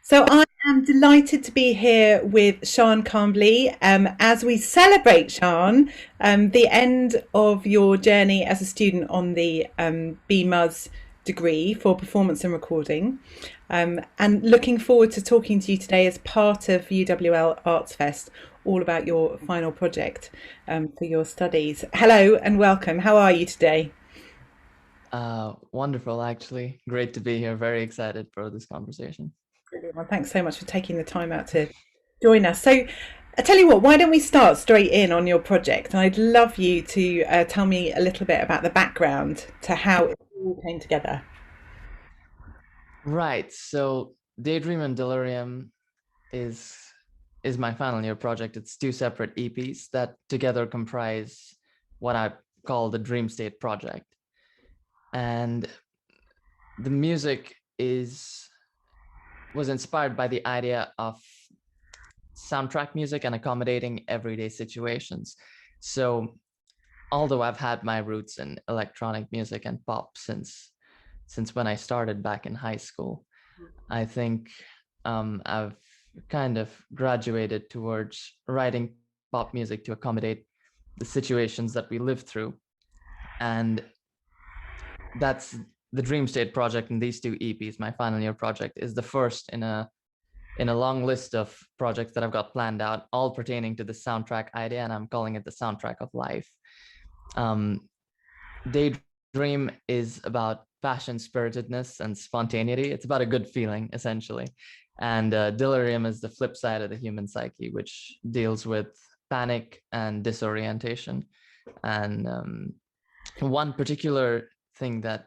So I am delighted to be here with Shaan Kambli as we celebrate, Shaan, the end of your journey as a student on the BMus degree for performance and recording. And looking forward to talking to you today as part of UWL Arts Fest, all about your final project for your studies. Hello and welcome. How are you today? Wonderful, actually. Great to be here. Very excited for this conversation. Brilliant. Well, thanks so much for taking the time out to join us. So, I tell you what, why don't we start straight in on your project? And I'd love you to tell me a little bit about the background to how it all came together. Right. So Daydream and Delirium is is my final year project. It's two separate EPs that together comprise what I call the DreamState Project. And the music is was inspired by the idea of soundtrack music and accommodating everyday situations. So although I've had my roots in electronic music and pop since when I started back in high school, I think I've kind of graduated towards writing pop music to accommodate the situations that we live through, and that's the Dream State project. And these two EPs, my final year project, is the first in a long list of projects that I've got planned out, all pertaining to the soundtrack idea, and I'm calling it the soundtrack of life. Um, Daydream is about passion, spiritedness, and spontaneity. It's about a good feeling, essentially. And Delirium is the flip side of the human psyche, which deals with panic and disorientation. And one particular thing that,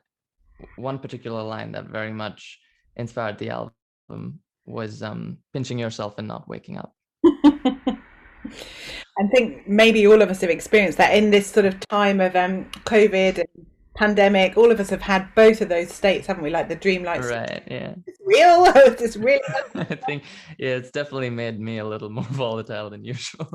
one particular line that very much inspired the album was pinching yourself and not waking up. I think maybe all of us have experienced that in this sort of time of COVID and pandemic. All of us have had both of those states, haven't we? Like the dreamlike state. Right. Yeah. It's real. It's really I think, yeah, it's definitely made me a little more volatile than usual.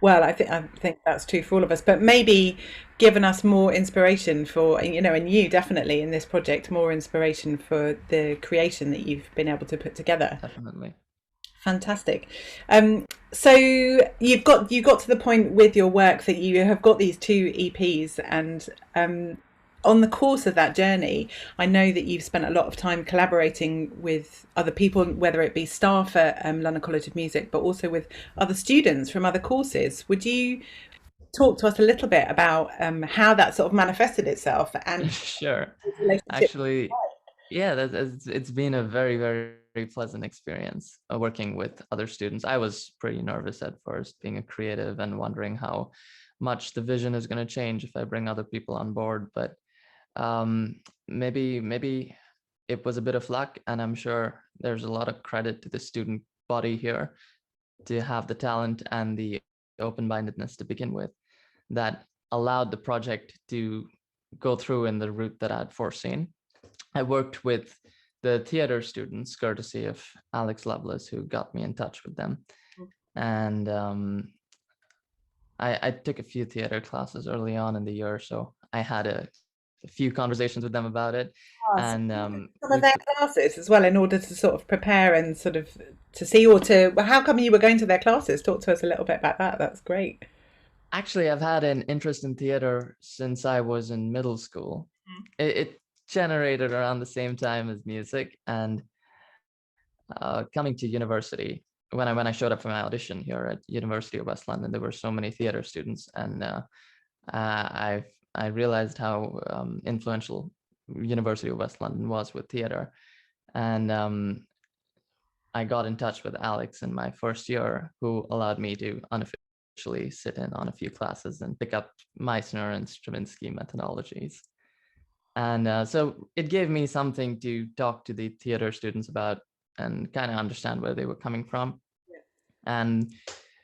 well. I think that's true for all of us, but maybe given us more inspiration for and you definitely in this project more inspiration for the creation that you've been able to put together. Definitely. Fantastic. So you got to the point with your work that you have got these two EPs, and on the course of that journey, I know that you've spent a lot of time collaborating with other people, whether it be staff at London College of Music, but also with other students from other courses. Would you talk to us a little bit about how that sort of manifested itself and Sure. relationship? Actually, yeah, it's been a very, very, very pleasant experience working with other students. I was pretty nervous at first, being a creative and wondering how much the vision is going to change if I bring other people on board. But maybe it was a bit of luck, and I'm sure there's a lot of credit to the student body here to have the talent and the open-mindedness to begin with that allowed the project to go through in the route that I'd foreseen. I worked with the theater students, courtesy of Alex Lovelace, who got me in touch with them. And I took a few theater classes early on in the year, so I had a few conversations with them about it. So And some of we their put, classes as well in order to sort of prepare and sort of to see or to well, how come you were going to their classes? Talk to us a little bit about that. That's great. actually, I've had an interest in theater since I was in middle school. It generated around the same time as music, and coming to university, when I showed up for my audition here at University of West London, there were so many theater students, and I I realized how influential University of West London was with theater, and I got in touch with Alex in my first year, who allowed me to unofficially sit in on a few classes and pick up Meissner and Stravinsky methodologies. And so it gave me something to talk to the theater students about and kind of understand where they were coming from. And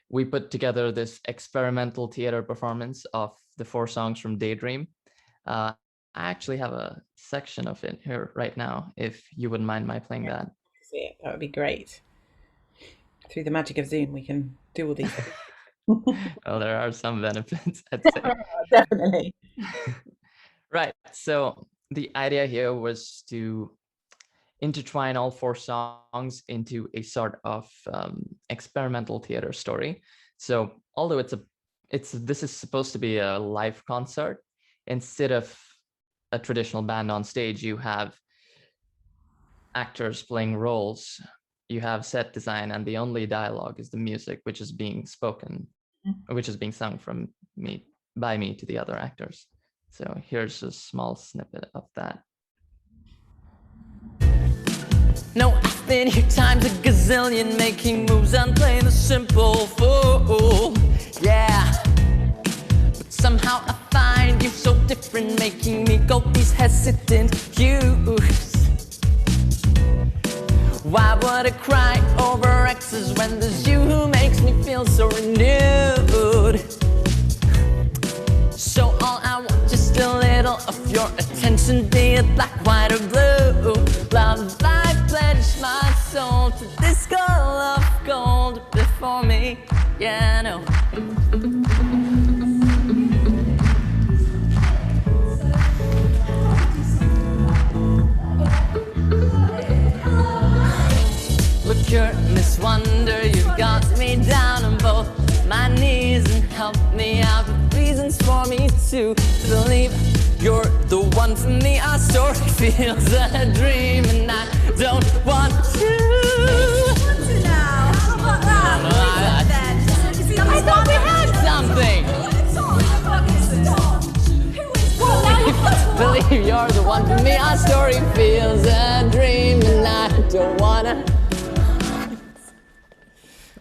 we put together this experimental theater performance of the four songs from Daydream. I actually have a section of it here right now, if you wouldn't mind my playing that. See it. That would be great. Through the magic of Zoom, we can do all these things. Well, there are some benefits, I'd say. Definitely. Right. So the idea here was to intertwine all 4 songs into a sort of experimental theater story. So although this is supposed to be a live concert, instead of a traditional band on stage, you have actors playing roles, you have set design, and the only dialogue is the music, which is being spoken, which is being sung by me to the other actors. So here's a small snippet of that. No, I've been here times a gazillion, making moves and playing the simple fool. Yeah, but somehow I find you so different, making me go these hesitant hues. Why would I cry over exes when there's you who makes me feel so renewed? So all I want, just a little of your attention, be it black, white or blue. Love, I pledge my soul to this girl of gold before me. Yeah, no. Look, you're Miss Wonder, you got me down on both my knees and helped me out with reasons for me to believe you're the one for me. Our story feels a dream and I don't want to. Want to now? How about that? I thought we had something. Believe you're the one for me. Our story feels a dream and I don't wanna.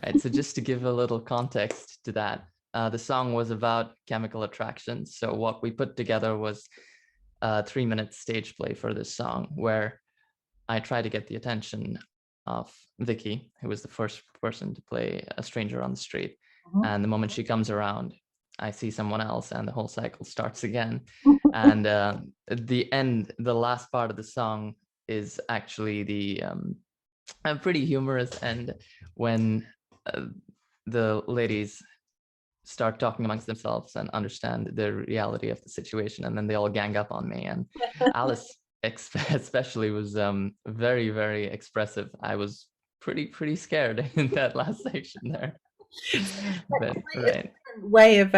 Right, so just to give a little context to that, the song was about chemical attraction. So what we put together was a 3-minute stage play for this song, where I tried to get the attention of Vicky, who was the first person to play a stranger on the street. And the moment she comes around, I see someone else and the whole cycle starts again. And the last part of the song is actually a pretty humorous end, when the ladies start talking amongst themselves and understand the reality of the situation, and then they all gang up on me. And Alice especially was very, very expressive. I was pretty scared in that last section there. But right. Way of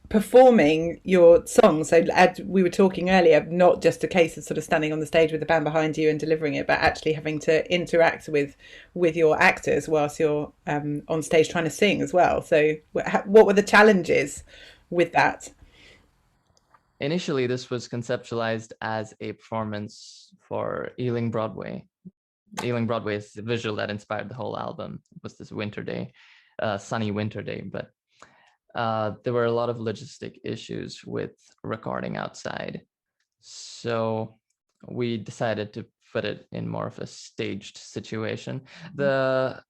performing your song. So as we were talking earlier, not just a case of sort of standing on the stage with the band behind you and delivering it, but actually having to interact with your actors whilst you're on stage trying to sing as well. So what were the challenges with that? Initially, this was conceptualized as a performance for Ealing Broadway. Ealing Broadway is the visual that inspired the whole album. It was this winter day, sunny winter day, but there were a lot of logistic issues with recording outside. So we decided to put it in more of a staged situation. The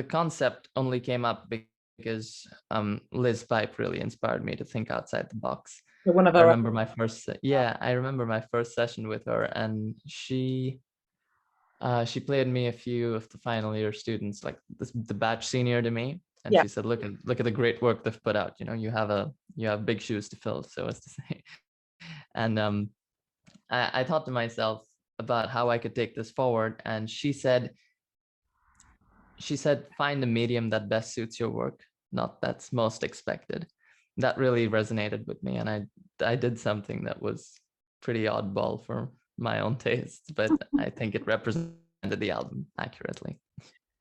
concept only came up because Liz Pipe really inspired me to think outside the box. One of I our remember my first session with her, and she played me a few of the final year students, like the batch senior to me. And Yeah. she said, look at the great work they've put out. You know, you have big shoes to fill, so as to say. And I thought to myself about how I could take this forward. And she said, find a medium that best suits your work, not that's most expected. That really resonated with me. And I did something that was pretty oddball for my own taste, but I think it represented the album accurately.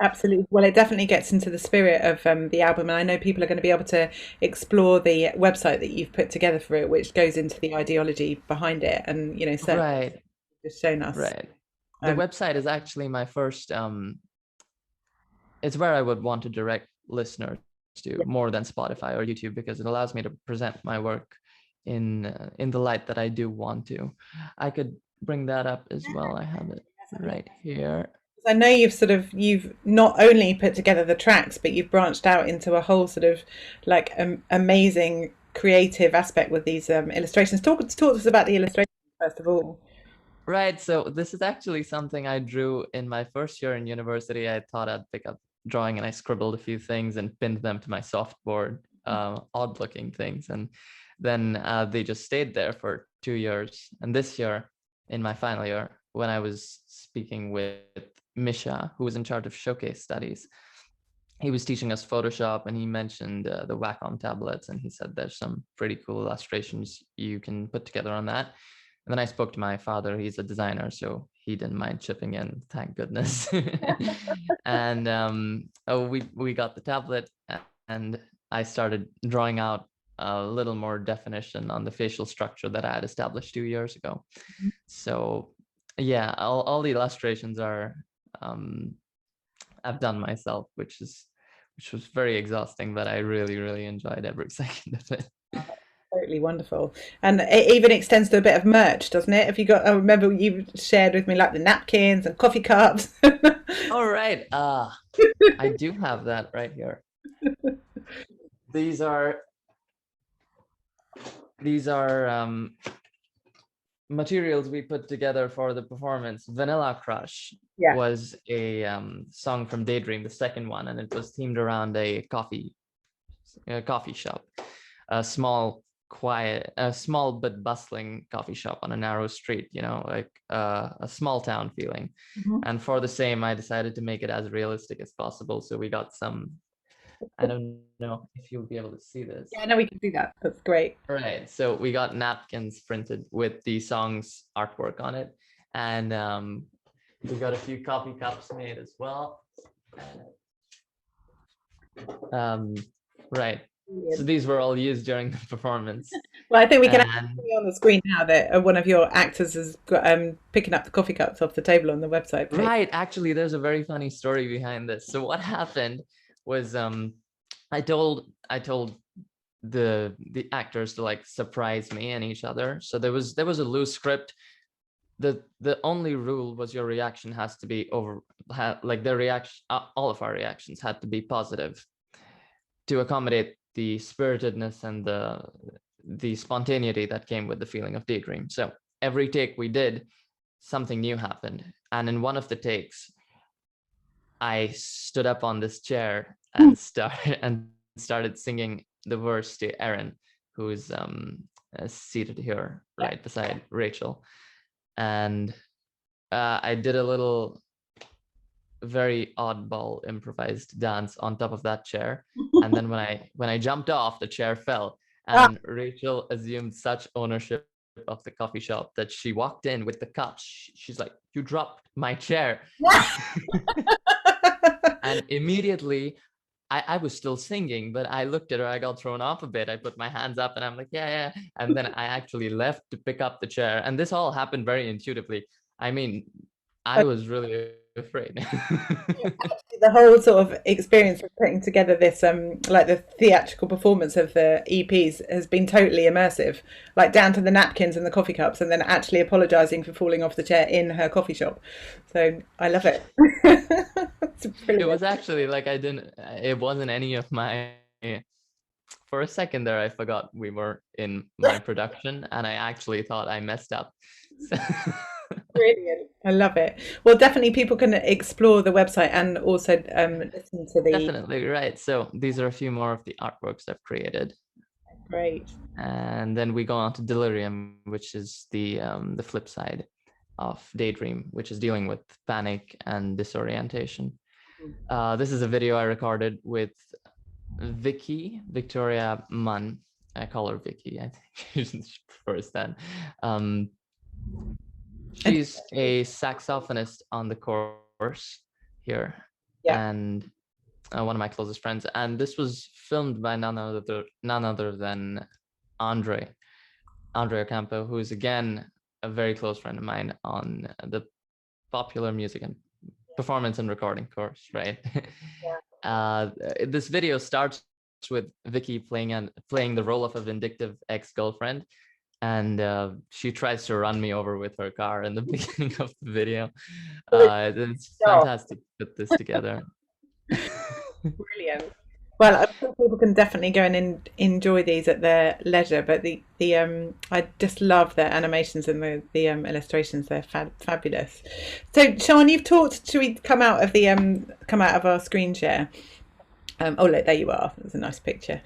Absolutely. Well, it definitely gets into the spirit of the album, and I know people are going to be able to explore the website that you've put together for it, which goes into the ideology behind it, and Right, just shown us. right. The website is actually my first. It's where I would want to direct listeners to, more than Spotify or YouTube, because it allows me to present my work in the light that I do want to. I could bring that up as well. I have it right here. I know you've not only put together the tracks, but you've branched out into a whole sort of like amazing creative aspect with these illustrations. Talk to us about the illustrations first of all. Right. So this is actually something I drew in my first year in university. I thought I'd pick up drawing, and I scribbled a few things and pinned them to my softboard, odd looking things. And then they just stayed there for 2 years. And this year, in my final year, when I was speaking with Misha, who was in charge of showcase studies. He was teaching us Photoshop, and he mentioned the Wacom tablets, and he said there's some pretty cool illustrations you can put together on that. And then I spoke to my father. He's a designer, so he didn't mind chipping in, thank goodness. And we got the tablet, and I started drawing out a little more definition on the facial structure that I had established 2 years ago. Mm-hmm. So yeah, all the illustrations are I've done myself, which was very exhausting, but I really enjoyed every second of it. Totally wonderful. And it even extends to a bit of merch, doesn't it? If you got, I remember you shared with me like the napkins and coffee cups. All right. I do have that right here. These are materials we put together for the performance. Vanilla Crush was a song from Daydream, the second one, and it was themed around a coffee shop, a small, quiet, small but bustling coffee shop on a narrow street, like a small town feeling. Mm-hmm. And for the same, I decided to make it as realistic as possible. So we got some, I don't know if you'll be able to see this. Yeah, no, we can do that. That's great. All right. So we got napkins printed with the song's artwork on it. And we got a few coffee cups made as well. Right. So these were all used during the performance. Well, I think we can actually see on the screen now that one of your actors is picking up the coffee cups off the table on the website page. Right. Actually, there's a very funny story behind this. So what happened was I told the actors to like surprise me and each other. So there was a loose script. The only rule was your reaction has to be like their reaction. All of our reactions had to be positive to accommodate the spiritedness and the spontaneity that came with the feeling of Daydream. So every take we did, something new happened. And in one of the takes, I stood up on this chair and started singing the verse to Erin, who's seated here right beside Rachel. And I did a little very oddball improvised dance on top of that chair. And then when I jumped off, the chair fell, and Rachel assumed such ownership of the coffee shop that she walked in with the cups. She's like, "You dropped my chair." And immediately I was still singing, but I looked at her, I got thrown off a bit. I put my hands up and I'm like, yeah. And then I actually left to pick up the chair. And this all happened very intuitively. I mean, I was really afraid. The whole sort of experience of putting together this like the theatrical performance of the EPs has been totally immersive, like down to the napkins and the coffee cups, and then actually apologizing for falling off the chair in her coffee shop. So I love it. It was actually like it wasn't any of my, for a second there I forgot we were in my production, and I actually thought I messed up. Brilliant. I love it. Well, definitely people can explore the website and also listen to the... Definitely, right. So these are a few more of the artworks I've created. Great. And then we go on to Delirium, which is the flip side of Daydream, which is dealing with panic and disorientation. This is a video I recorded with Victoria Munn. I call her Vicky. I think she prefers that. She's a saxophonist on the course here, and one of my closest friends. And this was filmed by none other than Andre Ocampo, who is again a very close friend of mine on the popular music and performance and recording course, right? This video starts with Vicky playing the role of a vindictive ex-girlfriend, and she tries to run me over with her car in the beginning of the video. It's fantastic to put this together. Brilliant. Well, I think people can definitely go and enjoy these at their leisure, but the I just love the animations and the illustrations. They're fabulous. So Shaan, you've talked. Should we come out of our screen share? Oh look, there you are. There's a nice picture.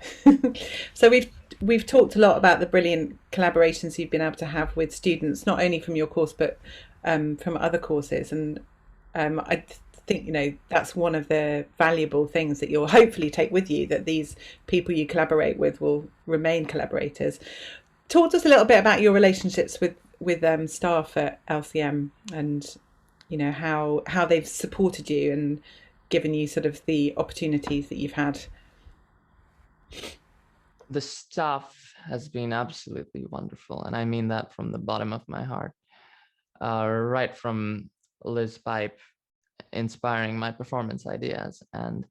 So we've talked a lot about the brilliant collaborations you've been able to have with students, not only from your course but from other courses. And I think, you know, that's one of the valuable things that you'll hopefully take with you, that these people you collaborate with will remain collaborators. Talk to us a little bit about your relationships with staff at LCM, and you know how they've supported you and given you sort of the opportunities that you've had. The staff has been absolutely wonderful, and I mean that from the bottom of my heart. Right from Liz Pipe inspiring my performance ideas, and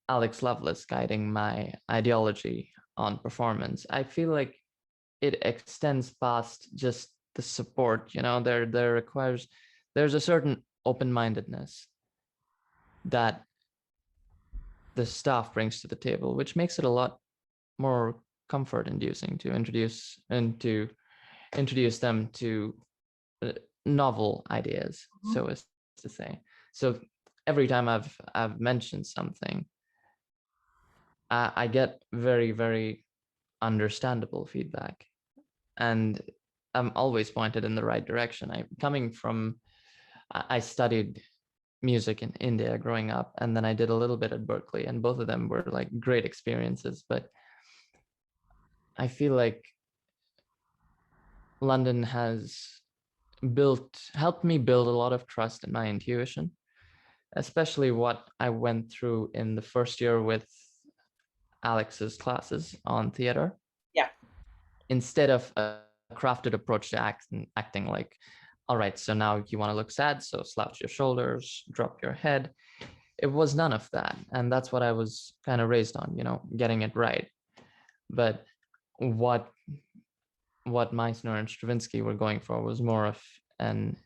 Alex Lovelace guiding my ideology on performance. I feel like it extends past just the support, you know. There's a certain open-mindedness that the staff brings to the table, which makes it a lot more comfort inducing to introduce them to novel ideas, so as to say. So every time I've mentioned something, I get very, very understandable feedback, and I'm always pointed in the right direction. I studied music in India growing up, and then I did a little bit at Berkeley, and both of them were like great experiences. But I feel like London has helped me build a lot of trust in my intuition, especially what I went through in the first year with Alex's classes on theater. Yeah. Instead of a crafted approach to acting like, all right, so now you want to look sad, so slouch your shoulders, drop your head. It was none of that. And that's what I was kind of raised on, you know, getting it right. But what Meissner and Stravinsky were going for was more of an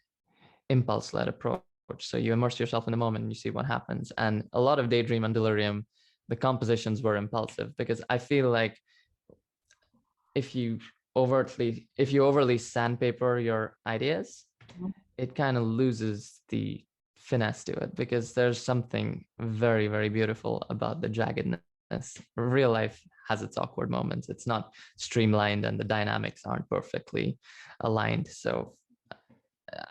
impulse-led approach. So you immerse yourself in the moment and you see what happens. And a lot of Daydream and Delirium, the compositions were impulsive, because I feel like if you overly sandpaper your ideas, it kind of loses the finesse to it, because there's something very, very beautiful about the jaggedness. Real life has its awkward moments. It's not streamlined and the dynamics aren't perfectly aligned. So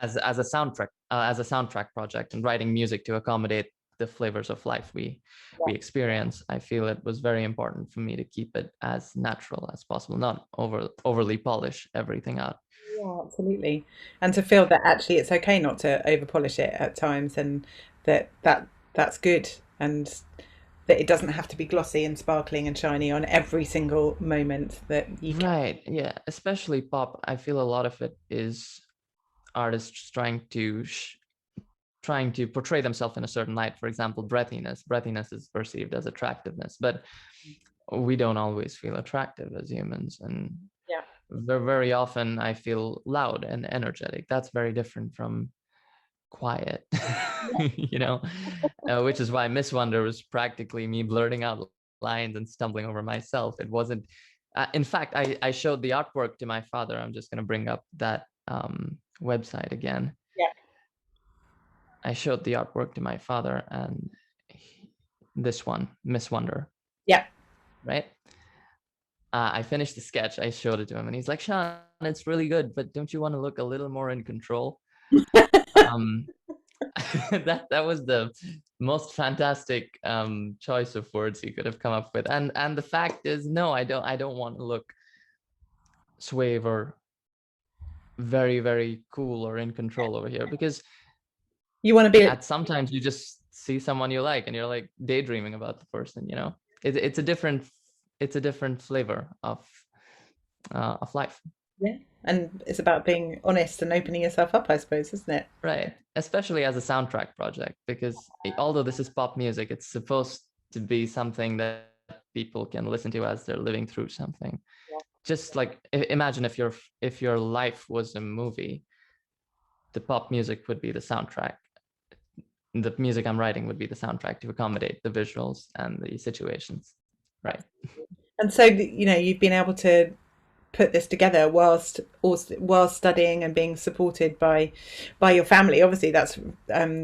as a soundtrack project and writing music to accommodate the flavors of life we experience, I feel it was very important for me to keep it as natural as possible, not overly polish everything out. Yeah, absolutely. And to feel that actually it's okay not to over polish it at times, and that's good, and that it doesn't have to be glossy and sparkling and shiny on every single moment that you can. Right, yeah, especially pop. I feel a lot of it is artists trying to portray themselves in a certain light. For example, breathiness is perceived as attractiveness, but we don't always feel attractive as humans. And Yeah. very often I feel loud and energetic. That's very different from quiet. You know, which is why Miss Wonder was practically me blurting out lines and stumbling over myself. It wasn't, in fact, I showed the artwork to my father. I'm just going to bring up that website again. Yeah. I showed the artwork to my father, and this one, Miss Wonder. Yeah. Right. I finished the sketch. I showed it to him, and he's like, "Shaan, it's really good, but don't you want to look a little more in control?" That was the most fantastic choice of words he could have come up with. And the fact is, no, I don't want to look suave or very, very cool or in control over here, because you want to be sometimes you just see someone you like and you're like daydreaming about the person, you know. It's a different flavor of life. Yeah. And it's about being honest and opening yourself up, I suppose, isn't it? Right. Especially as a soundtrack project, because although this is pop music, it's supposed to be something that people can listen to as they're living through something. Yeah. Just like, imagine if your life was a movie, the pop music would be the soundtrack. The music I'm writing would be the soundtrack to accommodate the visuals and the situations. Right. And so, you know, you've been able to put this together whilst studying and being supported by your family. Obviously, that's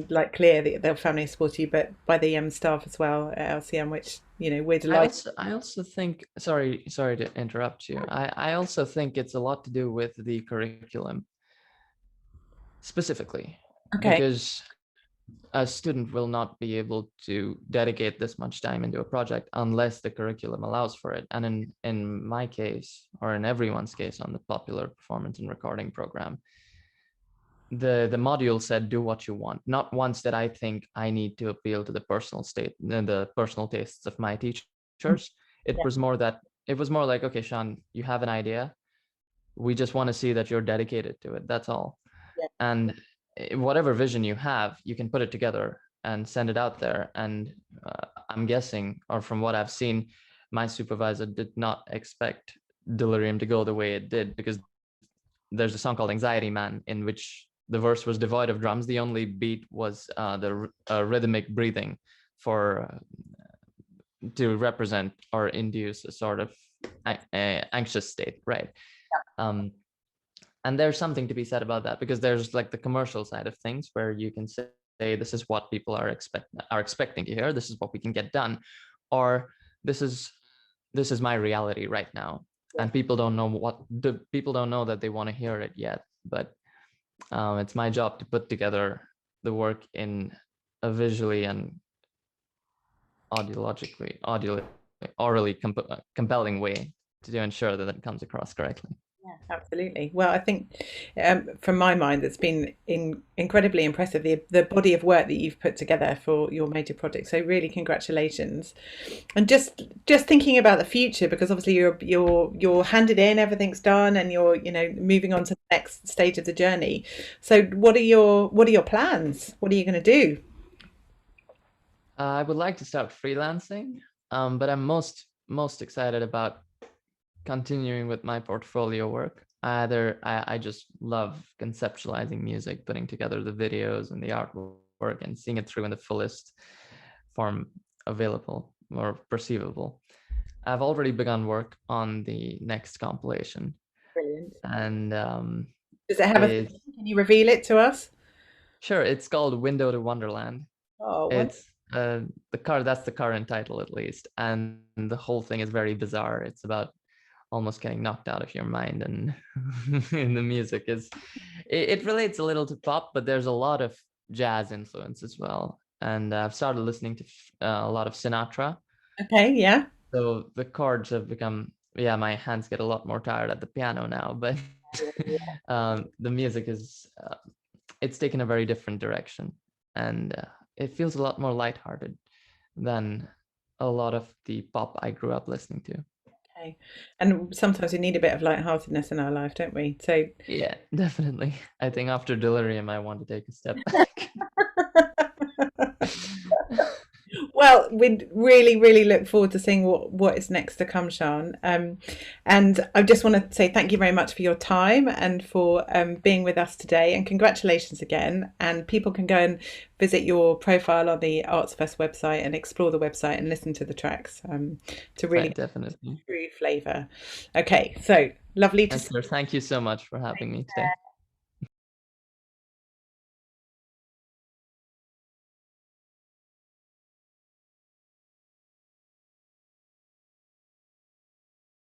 like clear that their family support you, but by the staff as well at LCM, which we're delighted. I also think, sorry to interrupt you. I also think it's a lot to do with the curriculum specifically, Okay. because a student will not be able to dedicate this much time into a project unless the curriculum allows for it. And in my case, or in everyone's case on the popular performance and recording program, the module said, do what you want. Not once that I think I need to appeal to the personal tastes of my teachers. It was more like, okay, Shaan, you have an idea. We just want to see that you're dedicated to it. That's all. Yeah. And whatever vision you have, you can put it together and send it out there. And I'm guessing, or from what I've seen, my supervisor did not expect Delirium to go the way it did, because there's a song called Anxiety Man in which the verse was devoid of drums. The only beat was the rhythmic breathing to represent or induce a sort of anxious state, right? Yeah. And there's something to be said about that, because there's like the commercial side of things where you can say, this is what people are expecting to hear, this is what we can get done, or this is my reality right now. Yeah. And people don't know that they want to hear it yet, but it's my job to put together the work in a visually and orally compelling way to ensure that it comes across correctly. Yeah, absolutely. Well, I think from my mind, it's been incredibly impressive, the body of work that you've put together for your major project. So really, congratulations. And just thinking about the future, because obviously you're handed in, everything's done, and you're moving on to the next stage of the journey. So what are your plans? What are you going to do? I would like to start freelancing, but I'm most excited about continuing with my portfolio work. I just love conceptualizing music, putting together the videos and the artwork, and seeing it through in the fullest form available or perceivable. I've already begun work on the next compilation. Brilliant. And does it have a? Can you reveal it to us? Sure. It's called Window to Wonderland. Oh, it's that's the current title, at least, and the whole thing is very bizarre. It's about almost getting knocked out of your mind, and in the music it relates a little to pop, but there's a lot of jazz influence as well. And I've started listening to a lot of Sinatra. Okay, yeah. So the chords have become, my hands get a lot more tired at the piano now, but the music is it's taken a very different direction, and it feels a lot more lighthearted than a lot of the pop I grew up listening to. Okay. And sometimes we need a bit of lightheartedness in our life, don't we? So yeah, definitely. I think after Delirium, I want to take a step back. Well, we really, really look forward to seeing what is next to come, Shaan. And I just want to say thank you very much for your time and for being with us today. And congratulations again. And people can go and visit your profile on the Arts Fest website and explore the website and listen to the tracks to really definitely true flavour. Okay, so lovely to thank you so much for having me today.